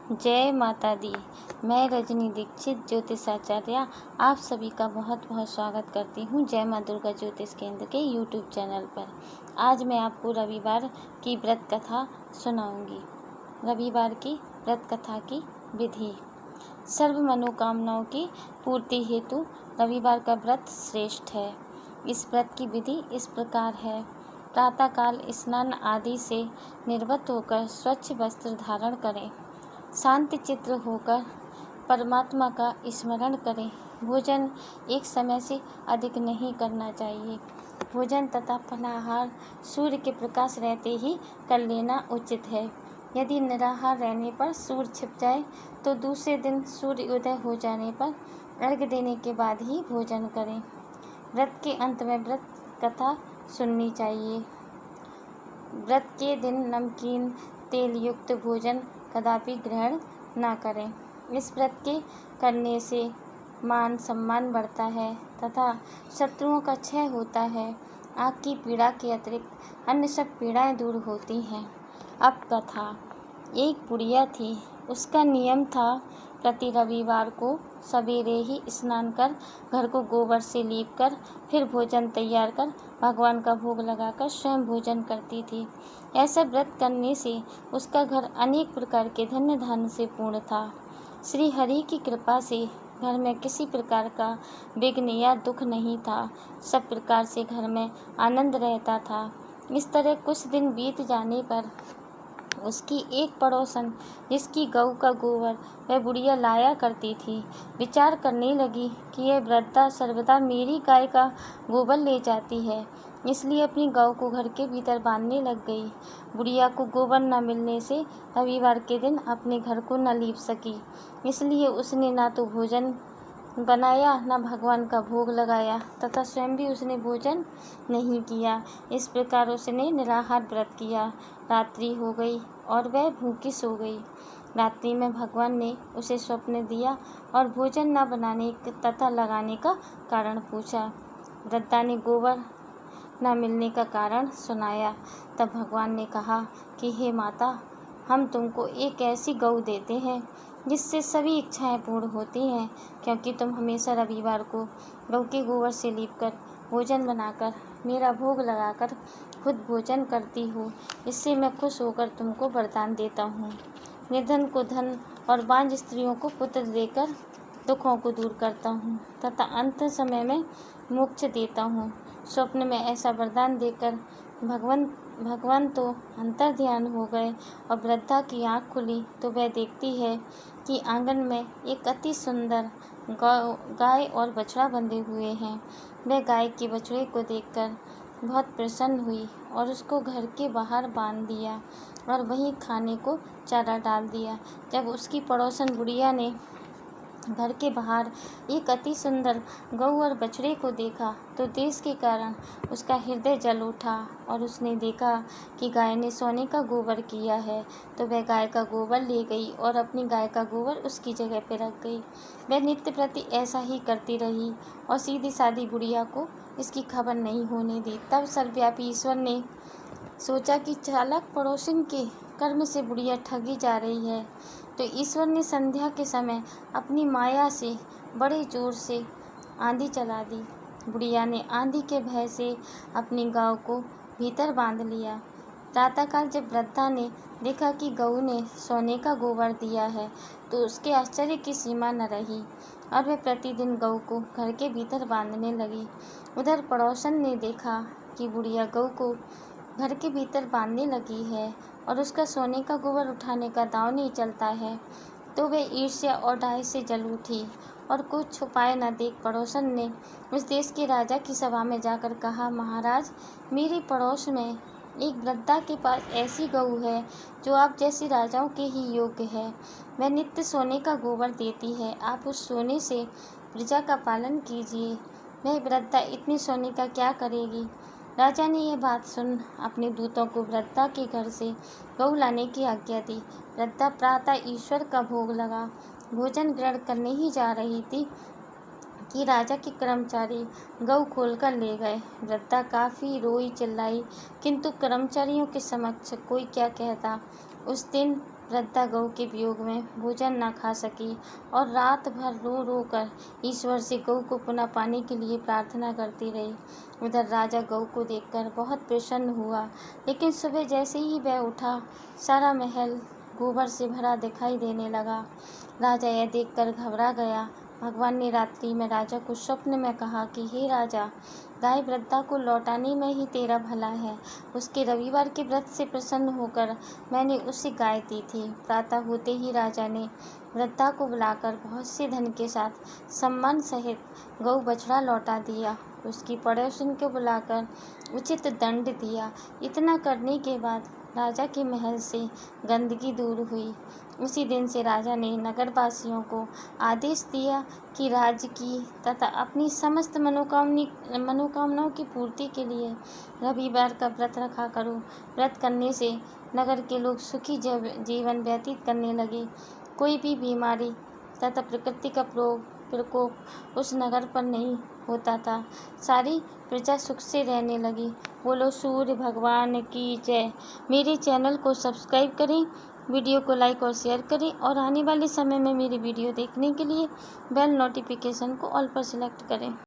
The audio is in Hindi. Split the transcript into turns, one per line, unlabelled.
जय माता दी। मैं रजनी दीक्षित ज्योतिषाचार्य आप सभी का बहुत बहुत स्वागत करती हूँ जय माँ दुर्गा ज्योतिष केंद्र के यूट्यूब चैनल पर। आज मैं आपको रविवार की व्रत कथा सुनाऊंगी। रविवार की व्रत कथा की विधि। सर्व मनोकामनाओं की पूर्ति हेतु रविवार का व्रत श्रेष्ठ है। इस व्रत की विधि इस प्रकार है। प्रातःकाल स्नान आदि से निर्वृत्त होकर स्वच्छ वस्त्र धारण करें। शांति चित्र होकर परमात्मा का स्मरण करें। भोजन एक समय से अधिक नहीं करना चाहिए। भोजन तथा फलाहार सूर्य के प्रकाश रहते ही कर लेना उचित है। यदि निराहार रहने पर सूर्य छिप जाए तो दूसरे दिन सूर्य उदय हो जाने पर अर्घ्य देने के बाद ही भोजन करें। व्रत के अंत में व्रत कथा सुननी चाहिए। व्रत के दिन नमकीन तेल युक्त भोजन कदापि ग्रहण न करें। इस व्रत के करने से मान सम्मान बढ़ता है तथा शत्रुओं का क्षय होता है। आँख की पीड़ा के अतिरिक्त अन्य सब पीड़ाएं दूर होती हैं। अब कथा। एक बुढ़िया थी। उसका नियम था प्रति रविवार को सवेरे ही स्नान कर घर को गोबर से लीप कर फिर भोजन तैयार कर भगवान का भोग लगाकर स्वयं भोजन करती थी। ऐसा व्रत करने से उसका घर अनेक प्रकार के धन्य धान्य से पूर्ण था। श्री हरि की कृपा से घर में किसी प्रकार का विघ्न या दुख नहीं था। सब प्रकार से घर में आनंद रहता था। इस तरह कुछ दिन बीत जाने पर उसकी एक पड़ोसन जिसकी गऊ का गोबर वह बुढ़िया लाया करती थी, विचार करने लगी कि यह वृद्धा सर्वदा मेरी गाय का गोबर ले जाती है, इसलिए अपनी गऊ को घर के भीतर बांधने लग गई। बुढ़िया को गोबर न मिलने से रविवार के दिन अपने घर को न लीप सकी, इसलिए उसने ना तो भोजन बनाया न भगवान का भोग लगाया तथा स्वयं भी उसने भोजन नहीं किया। इस प्रकार उसने निराहार व्रत किया। रात्रि हो गई और वह भूखी सो गई। रात्रि में भगवान ने उसे स्वप्न दिया और भोजन न बनाने तथा लगाने का कारण पूछा। वृद्धा ने गोबर न मिलने का कारण सुनाया। तब भगवान ने कहा कि हे माता, हम तुमको एक ऐसी गऊ देते हैं जिससे सभी इच्छाएं पूर्ण होती हैं, क्योंकि तुम हमेशा रविवार को गऊ के गोबर से लीपकर भोजन बनाकर मेरा भोग लगाकर खुद भोजन करती हो। इससे मैं खुश होकर तुमको वरदान देता हूँ। निर्धन को धन और बांझ स्त्रियों को पुत्र देकर दुखों को दूर करता हूँ तथा अंत समय में मोक्ष देता हूँ। स्वप्न में ऐसा वरदान देकर भगवान तो अंतर ध्यान हो गए और वृद्धा की आँख खुली तो वह देखती है कि आंगन में एक अति सुंदर गाय और बछड़ा बंधे हुए हैं। वह गाय के बछड़े को देखकर बहुत प्रसन्न हुई और उसको घर के बाहर बांध दिया और वहीं खाने को चारा डाल दिया। जब उसकी पड़ोसन बुढ़िया ने घर के बाहर एक अति सुंदर गऊ और बछड़े को देखा तो देश के कारण उसका हृदय जल उठा और उसने देखा कि गाय ने सोने का गोबर किया है, तो वह गाय का गोबर ले गई और अपनी गाय का गोबर उसकी जगह पर रख गई। वह नित्य प्रति ऐसा ही करती रही और सीधी सादी बुढ़िया को इसकी खबर नहीं होने दी। तब सर्वव्यापी ईश्वर ने सोचा कि चालाक पड़ोसन के कर्म से बुढ़िया ठगी जा रही है, तो ईश्वर ने संध्या के समय अपनी माया से बड़े जोर से आंधी चला दी। बुढ़िया ने आंधी के भय से अपनी गाय को भीतर बांध लिया। प्रातःकाल जब वृद्धा ने देखा कि गऊ ने सोने का गोबर दिया है तो उसके आश्चर्य की सीमा न रही और वह प्रतिदिन गऊ को घर के भीतर बांधने लगी। उधर पड़ोसन ने देखा कि बुढ़िया गऊ को घर के भीतर बांधने लगी है और उसका सोने का गोबर उठाने का दांव नहीं चलता है, तो वह ईर्ष्या और डाह से जल उठी और कुछ छुपाए न देख पड़ोसन ने उस देश के राजा की सभा में जाकर कहा, महाराज, मेरे पड़ोस में एक वृद्धा के पास ऐसी गऊ है जो आप जैसे राजाओं के ही योग्य है। वह नित्य सोने का गोबर देती है। आप उस सोने से प्रजा का पालन कीजिए। वह वृद्धा इतनी सोने का क्या करेगी। राजा ने यह बात सुन अपने दूतों को वृद्धा के घर से गऊ लाने की आज्ञा दी। वृद्धा प्रातः ईश्वर का भोग लगा भोजन ग्रहण करने ही जा रही थी कि राजा के कर्मचारी गऊ खोलकर ले गए। वृद्धा काफ़ी रोई चिल्लाई, किंतु कर्मचारियों के समक्ष कोई क्या कहता। उस दिन वृद्धा गऊ के वियोग में भोजन न खा सकी और रात भर रो रो कर ईश्वर से गऊ को पुनः पाने के लिए प्रार्थना करती रही। उधर राजा गऊ को देखकर बहुत प्रसन्न हुआ, लेकिन सुबह जैसे ही वह उठा, सारा महल गोबर से भरा दिखाई देने लगा। राजा यह देखकर घबरा गया। भगवान ने रात्रि में राजा को स्वप्न में कहा कि हे राजा, गाय वृद्धा को लौटाने में ही तेरा भला है। उसके रविवार के व्रत से प्रसन्न होकर मैंने उसे गाय दी थी। प्रातः होते ही राजा ने वृद्धा को बुलाकर बहुत से धन के साथ सम्मान सहित गौ बछड़ा लौटा दिया। उसकी पड़ोसन को बुलाकर उचित दंड दिया। इतना करने के बाद राजा के महल से गंदगी दूर हुई। उसी दिन से राजा ने नगरवासियों को आदेश दिया कि राज्य की तथा अपनी समस्त मनोकामनाओं की पूर्ति के लिए रविवार का व्रत रखा करो। व्रत करने से नगर के लोग सुखी जीवन व्यतीत करने लगे। कोई भी बीमारी तथा प्रकृति का प्रकोप उस नगर पर नहीं होता था। सारी प्रजा सुख से रहने लगी। बोलो सूर्य भगवान की जय। मेरे चैनल को सब्सक्राइब करें, वीडियो को लाइक और शेयर करें और आने वाले समय में मेरी वीडियो देखने के लिए बेल नोटिफिकेशन को ऑल पर सिलेक्ट करें।